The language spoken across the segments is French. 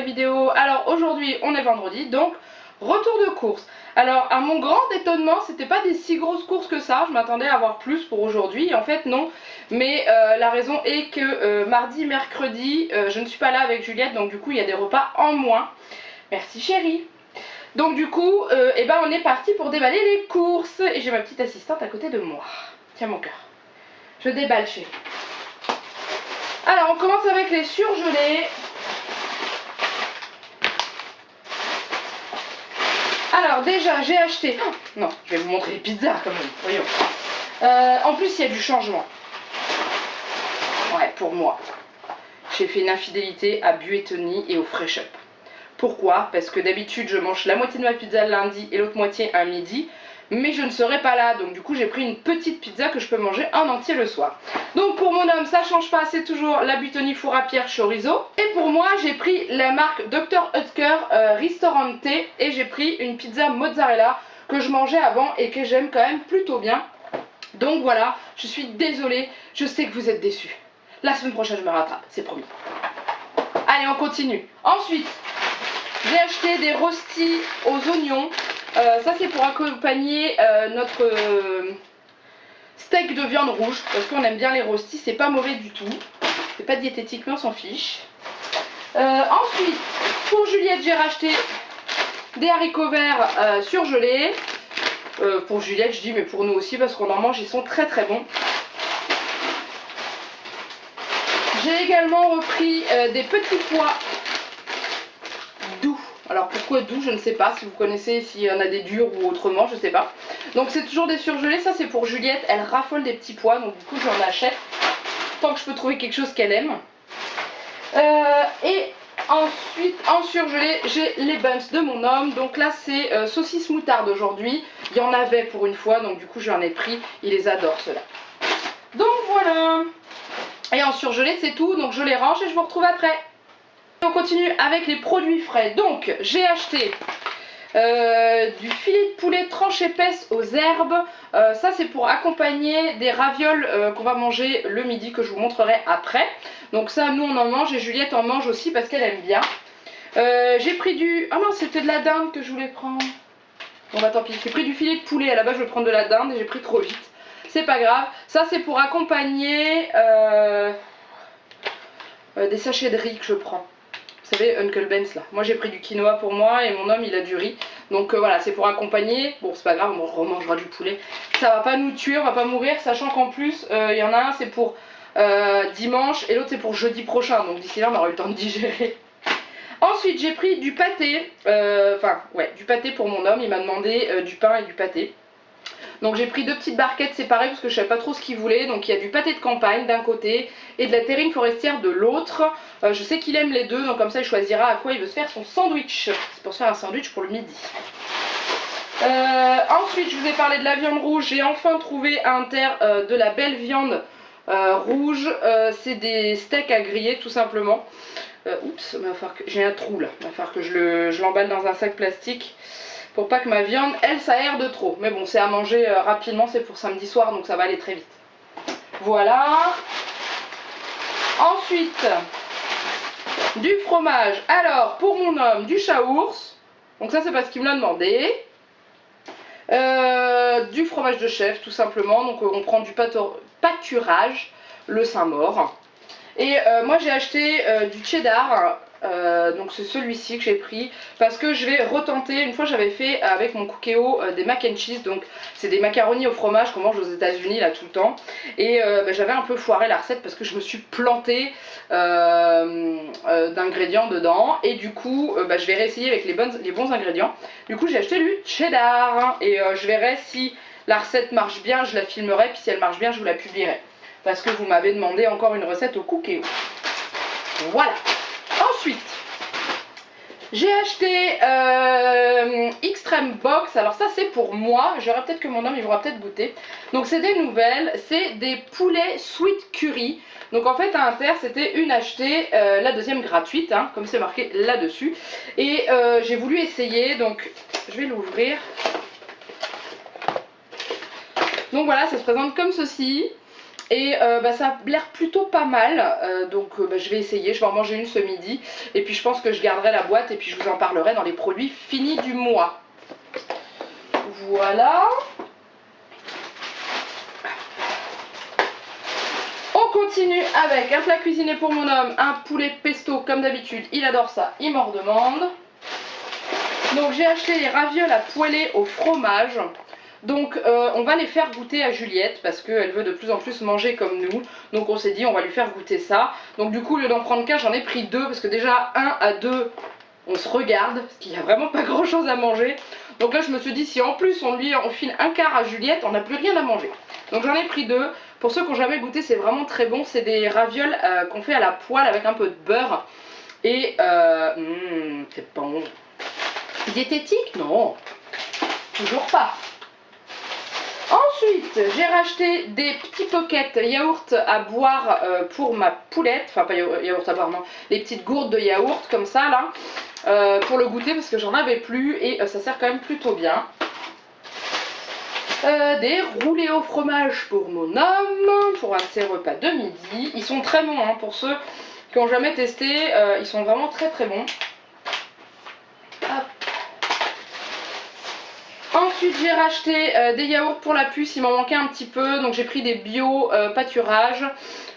nouvelle vidéo. Alors aujourd'hui on est vendredi, donc retour de course. Alors à mon grand étonnement, c'était pas des si grosses courses que ça, je m'attendais à avoir plus pour aujourd'hui, en fait non. Mais la raison est que mardi, mercredi, je ne suis pas là avec Juliette, donc du coup il y a des repas en moins. Merci chérie. Donc du coup, on est parti pour déballer les courses. Et j'ai ma petite assistante à côté de moi. Tiens mon cœur. Je déballe chérie. Alors on commence avec les surgelés. Alors déjà j'ai acheté... Oh, non, je vais vous montrer les pizzas quand même, voyons. En plus il y a du changement. Ouais, pour moi. J'ai fait une infidélité à Buitoni et au Fresh Up. Pourquoi? Parce que d'habitude je mange la moitié de ma pizza le lundi et l'autre moitié un midi. Mais je ne serai pas là, donc du coup j'ai pris une petite pizza que je peux manger en entier le soir. Donc pour mon homme ça change pas, c'est toujours la Buitoni four à pierre chorizo. Et pour moi j'ai pris la marque Dr Oetker Ristorante et j'ai pris une pizza mozzarella que je mangeais avant et que j'aime quand même plutôt bien. Donc voilà, je suis désolée, je sais que vous êtes déçus. La semaine prochaine je me rattrape, c'est promis. Allez on continue. Ensuite, j'ai acheté des rostis aux oignons. Ça c'est pour accompagner notre steak de viande rouge parce qu'on aime bien les rostis, c'est pas mauvais du tout, c'est pas diététique mais on s'en fiche. Ensuite pour Juliette j'ai racheté des haricots verts surgelés. Pour Juliette je dis mais pour nous aussi parce qu'on en mange, ils sont très très bons. J'ai également repris des petits pois doux. Alors pourquoi doux, je ne sais pas, si vous connaissez, s'il y en a des durs ou autrement, je ne sais pas. Donc c'est toujours des surgelés, ça c'est pour Juliette, elle raffole des petits pois, donc du coup j'en achète tant que je peux trouver quelque chose qu'elle aime. Et ensuite en surgelé, j'ai les buns de mon homme, donc là c'est saucisse moutarde aujourd'hui. Il y en avait pour une fois, donc du coup j'en ai pris, il les adore ceux-là. Donc voilà. Et en surgelé c'est tout, donc je les range et je vous retrouve après. On continue avec les produits frais. Donc j'ai acheté du filet de poulet tranche épaisse aux herbes. Ça c'est pour accompagner des ravioles qu'on va manger le midi, que je vous montrerai après. Donc ça nous on en mange et Juliette en mange aussi parce qu'elle aime bien. J'ai pris du... Ah non, c'était de la dinde que je voulais prendre. Bon bah tant pis, j'ai pris du filet de poulet. À la base je voulais prendre de la dinde et j'ai pris trop vite. C'est pas grave. Ça c'est pour accompagner des sachets de riz que je prends. Vous savez, Uncle Ben's là. Moi j'ai pris du quinoa pour moi et mon homme il a du riz. Donc voilà, c'est pour accompagner. Bon c'est pas grave, on remangera du poulet. Ça va pas nous tuer, on va pas mourir. Sachant qu'en plus, il y en a un c'est pour dimanche et l'autre c'est pour jeudi prochain. Donc d'ici là on aura eu le temps de digérer. Ensuite j'ai pris du pâté. Du pâté pour mon homme. Il m'a demandé du pain et du pâté. Donc j'ai pris deux petites barquettes séparées parce que je savais pas trop ce qu'il voulait. Donc il y a du pâté de campagne d'un côté et de la terrine forestière de l'autre. Je sais qu'il aime les deux, donc comme ça il choisira à quoi il veut se faire son sandwich. C'est pour se faire un sandwich pour le midi. Ensuite je vous ai parlé de la viande rouge. J'ai enfin trouvé à Inter de la belle viande rouge. C'est des steaks à griller tout simplement. Oups, j'ai un trou là. Il va falloir que je l'emballe dans un sac plastique. Pour pas que ma viande, elle, s'aère de trop. Mais bon, c'est à manger rapidement, c'est pour samedi soir, donc ça va aller très vite. Voilà. Ensuite, du fromage. Alors, pour mon homme, du chaours. Donc ça, c'est parce qu'il me l'a demandé. Du fromage de chèvre, tout simplement. Donc on prend du pâturage, le Saint-Maur. Et moi, j'ai acheté du cheddar. Donc c'est celui-ci que j'ai pris parce que je vais retenter. Une fois j'avais fait avec mon Cookéo des mac and cheese, donc c'est des macaronis au fromage qu'on mange aux États-Unis là tout le temps. Et j'avais un peu foiré la recette parce que je me suis plantée d'ingrédients dedans. Et du coup je vais réessayer avec les bons ingrédients. Du coup j'ai acheté du cheddar et je verrai si la recette marche bien, je la filmerai, puis si elle marche bien je vous la publierai parce que vous m'avez demandé encore une recette au Cookéo. Voilà. Ensuite, j'ai acheté Extreme Box. Alors ça c'est pour moi. J'aurais peut-être que mon homme il voudra peut-être goûter. Donc c'est des nouvelles. C'est des poulets sweet curry. Donc en fait à Inter c'était une achetée, la deuxième gratuite, hein, comme c'est marqué là-dessus. Et j'ai voulu essayer. Donc je vais l'ouvrir. Donc voilà, ça se présente comme ceci. Et ça a l'air plutôt pas mal, donc je vais essayer, je vais en manger une ce midi. Et puis je pense que je garderai la boîte et puis je vous en parlerai dans les produits finis du mois. Voilà. On continue avec un plat cuisiné pour mon homme, un poulet pesto comme d'habitude, il adore ça, il m'en redemande. Donc j'ai acheté les ravioles à poêler au fromage. Donc on va les faire goûter à Juliette parce qu'elle veut de plus en plus manger comme nous. Donc on s'est dit on va lui faire goûter ça. Donc du coup au lieu d'en prendre qu'un, j'en ai pris deux parce que déjà 1 à 2 on se regarde parce qu'il n'y a vraiment pas grand chose à manger. Donc là je me suis dit si en plus on file un quart à Juliette, on n'a plus rien à manger. Donc j'en ai pris deux. Pour ceux qui n'ont jamais goûté, c'est vraiment très bon. C'est des ravioles qu'on fait à la poêle avec un peu de beurre. Et c'est bon. Diététique? Non, toujours pas. Ensuite, j'ai racheté des petits pockets yaourt à boire pour ma poulette. Enfin, pas yaourt à boire, non. Les petites gourdes de yaourt comme ça, là. Pour le goûter parce que j'en avais plus et ça sert quand même plutôt bien. Des roulés au fromage pour mon homme, pour un de ses repas de midi. Ils sont très bons, hein, pour ceux qui n'ont jamais testé. Ils sont vraiment très très bons. Hop. Ensuite j'ai racheté des yaourts pour la puce, il m'en manquait un petit peu, donc j'ai pris des bio pâturage.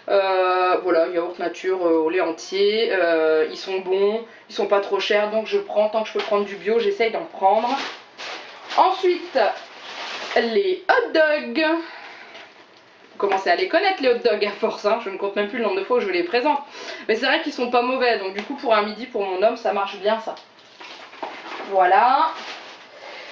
Voilà, yaourt nature au lait entier, ils sont bons, ils sont pas trop chers, donc je prends, tant que je peux prendre du bio, j'essaye d'en prendre. Ensuite, les hot dogs. Vous commencez à les connaître les hot dogs à force, hein. Je ne compte même plus le nombre de fois où je les présente. Mais c'est vrai qu'ils sont pas mauvais, donc du coup pour un midi pour mon homme ça marche bien ça. Voilà.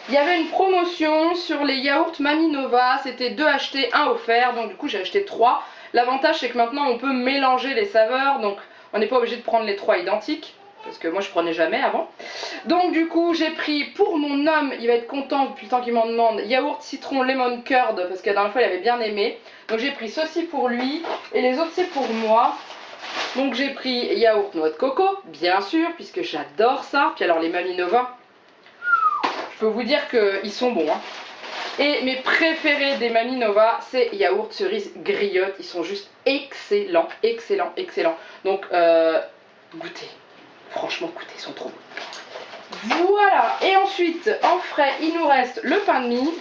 Il y avait une promotion sur les yaourts Mamie Nova, c'était 2 achetés, 1 offert, donc du coup j'ai acheté 3. L'avantage c'est que maintenant on peut mélanger les saveurs, donc on n'est pas obligé de prendre les 3 identiques, parce que moi je prenais jamais avant. Donc du coup j'ai pris pour mon homme, il va être content depuis le temps qu'il m'en demande, yaourt citron lemon curd, parce que la dernière fois il avait bien aimé. Donc j'ai pris ceci pour lui, et les autres c'est pour moi. Donc j'ai pris yaourt noix de coco, bien sûr, puisque j'adore ça. Puis alors les Mamie Nova, je peux vous dire qu'ils sont bons, hein. Et mes préférés des Mamie Nova, c'est yaourt cerise griotte. Ils sont juste excellents, excellents, excellents. Donc goûtez, franchement goûtez, ils sont trop bons. Voilà, et ensuite en frais il nous reste le pain de mie.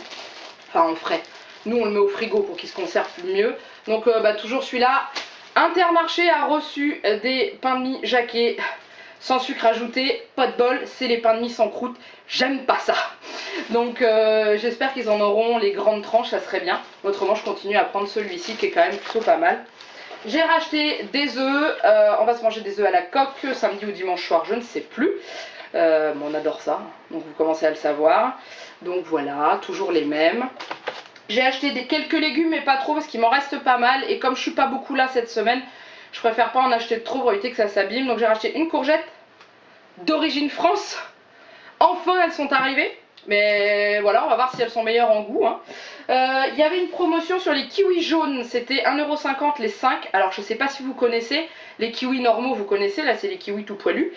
Enfin en frais, nous on le met au frigo pour qu'il se conserve mieux. Donc toujours celui-là. Intermarché a reçu des pains de mie Jacquet sans sucre ajouté, pas de bol, c'est les pains de mie sans croûte, j'aime pas ça. Donc j'espère qu'ils en auront les grandes tranches, ça serait bien. Autrement je continue à prendre celui-ci qui est quand même plutôt pas mal. J'ai racheté des œufs, on va se manger des œufs à la coque samedi ou dimanche soir, je ne sais plus. On adore ça, donc vous commencez à le savoir. Donc voilà, toujours les mêmes. J'ai acheté quelques légumes mais pas trop parce qu'il m'en reste pas mal. Et comme je suis pas beaucoup là cette semaine, je préfère pas en acheter trop pour éviter que ça s'abîme. Donc j'ai racheté une courgette d'origine France. Enfin elles sont arrivées. Mais voilà, on va voir si elles sont meilleures en goût, hein. Il y avait une promotion sur les kiwis jaunes, c'était 1,50 € les 5. Alors je sais pas si vous connaissez, les kiwis normaux vous connaissez, là c'est les kiwis tout poilus,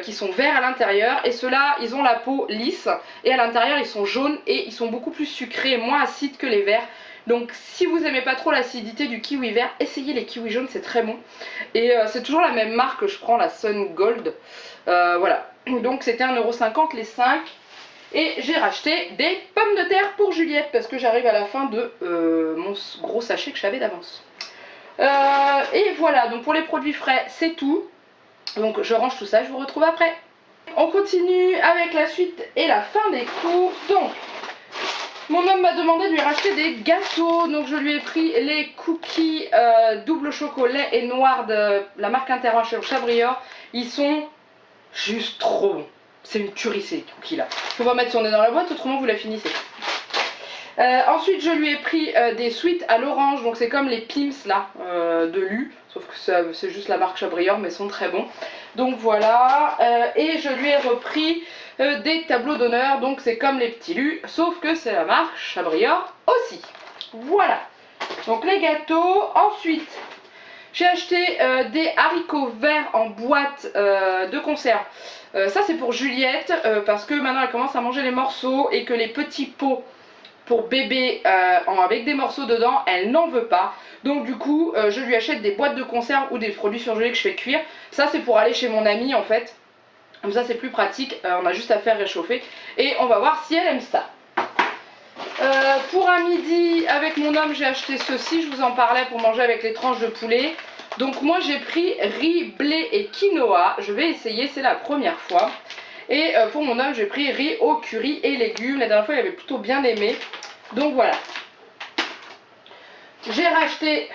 qui sont verts à l'intérieur. Et ceux-là, ils ont la peau lisse, et à l'intérieur ils sont jaunes, et ils sont beaucoup plus sucrés et moins acides que les verts. Donc si vous aimez pas trop l'acidité du kiwi vert, essayez les kiwis jaunes, c'est très bon. Et c'est toujours la même marque que je prends, la Sun Gold. Voilà, donc c'était 1,50 € les 5. Et j'ai racheté des pommes de terre pour Juliette parce que j'arrive à la fin de mon gros sachet que j'avais d'avance. Et voilà, donc pour les produits frais c'est tout. Donc je range tout ça, je vous retrouve après. On continue avec la suite et la fin des courses. Donc mon homme m'a demandé de lui racheter des gâteaux. Donc je lui ai pris les cookies double chocolat et noir de la marque Intermarché au Chabrior. Ils sont juste trop bons. C'est une tuerie ces cookies là. Faut pas mettre son nez dans la boîte, autrement vous la finissez. Ensuite je lui ai pris des sweets à l'orange, donc c'est comme les Pims là de Lu, sauf que c'est juste la marque Chabrior mais sont très bons. Donc voilà, et je lui ai repris des tableaux d'honneur, donc c'est comme les petits Lu, sauf que c'est la marque Chabrior aussi. Voilà, donc les gâteaux. Ensuite j'ai acheté des haricots verts en boîte de conserve. Ça c'est pour Juliette parce que maintenant elle commence à manger les morceaux et que les petits pots pour bébé avec des morceaux dedans, elle n'en veut pas. Donc du coup, je lui achète des boîtes de conserve ou des produits surgelés que je fais cuire. Ça c'est pour aller chez mon amie en fait. Comme ça c'est plus pratique, on a juste à faire réchauffer. Et on va voir si elle aime ça. Pour un midi avec mon homme, j'ai acheté ceci, je vous en parlais, pour manger avec les tranches de poulet. Donc moi j'ai pris riz, blé et quinoa. Je vais essayer, c'est la première fois. Et pour mon homme j'ai pris riz au curry et légumes. La dernière fois il avait plutôt bien aimé. Donc voilà. J'ai racheté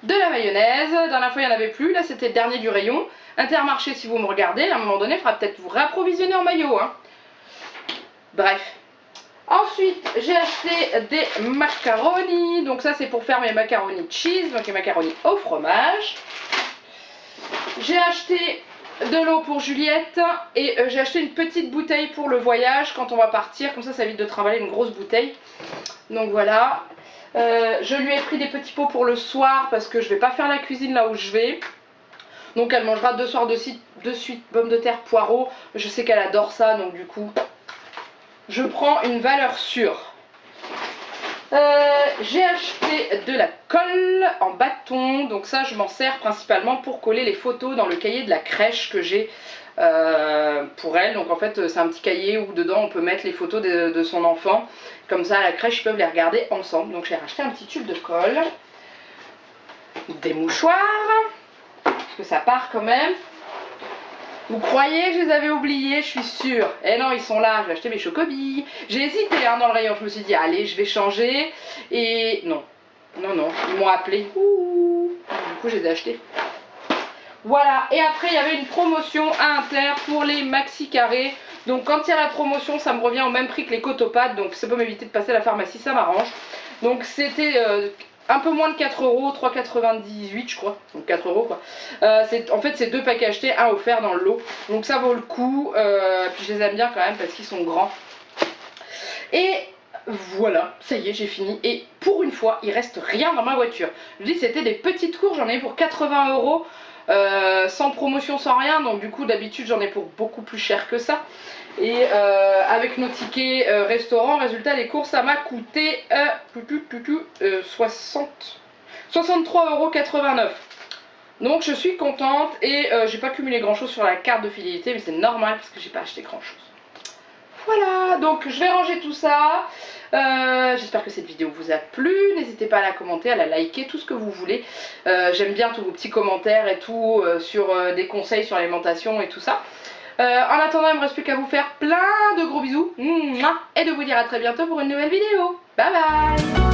de la mayonnaise. La dernière fois il n'y en avait plus. Là c'était le dernier du rayon. Intermarché, si vous me regardez, à un moment donné il faudra peut-être vous réapprovisionner en mayo. Hein. Bref. Ensuite, j'ai acheté des macaronis. Donc ça, c'est pour faire mes macaronis cheese, donc les macaronis au fromage. J'ai acheté de l'eau pour Juliette et j'ai acheté une petite bouteille pour le voyage quand on va partir. Comme ça évite de trimballer une grosse bouteille. Donc voilà. Je lui ai pris des petits pots pour le soir parce que je vais pas faire la cuisine là où je vais. Donc elle mangera 2 soirs de suite pommes de terre, poireaux. Je sais qu'elle adore ça, donc du coup... je prends une valeur sûre. J'ai acheté de la colle en bâton. Donc ça, je m'en sers principalement pour coller les photos dans le cahier de la crèche que j'ai pour elle. Donc en fait, c'est un petit cahier où dedans on peut mettre les photos de son enfant. Comme ça, à la crèche, ils peuvent les regarder ensemble. Donc j'ai racheté un petit tube de colle. Des mouchoirs. Parce que ça part quand même. Vous croyez que je les avais oubliés? Je suis sûre. Eh non, ils sont là. Je vais acheter mes chocobilles. J'ai hésité hein, dans le rayon. Je me suis dit, allez, je vais changer. Et non. Non. Ils m'ont appelé. Ouh. Du coup, je les ai achetés. Voilà. Et après, il y avait une promotion à Inter pour les maxi carrés. Donc, quand il y a la promotion, ça me revient au même prix que les cotopates. Donc, ça peut m'éviter de passer à la pharmacie. Ça m'arrange. Donc, c'était... un peu moins de 4 euros, 3,98 je crois, donc 4 euros quoi. En fait c'est 2 paquets achetés, un offert dans le lot, donc ça vaut le coup, puis je les aime bien quand même parce qu'ils sont grands. Et voilà, ça y est j'ai fini, et pour une fois il reste rien dans ma voiture. Je dis c'était des petites courses, j'en ai eu pour 80 euros, sans promotion, sans rien, donc du coup d'habitude j'en ai pour beaucoup plus cher que ça. Et avec nos tickets restaurant, résultat les courses ça m'a coûté 63,89 €. Donc je suis contente et j'ai pas cumulé grand chose sur la carte de fidélité, mais c'est normal parce que j'ai pas acheté grand chose. Voilà, donc je vais ranger tout ça. J'espère que cette vidéo vous a plu. N'hésitez pas à la commenter, à la liker, tout ce que vous voulez. J'aime bien tous vos petits commentaires et tout sur des conseils sur l'alimentation et tout ça. En attendant, il ne me reste plus qu'à vous faire plein de gros bisous et de vous dire à très bientôt pour une nouvelle vidéo. Bye bye.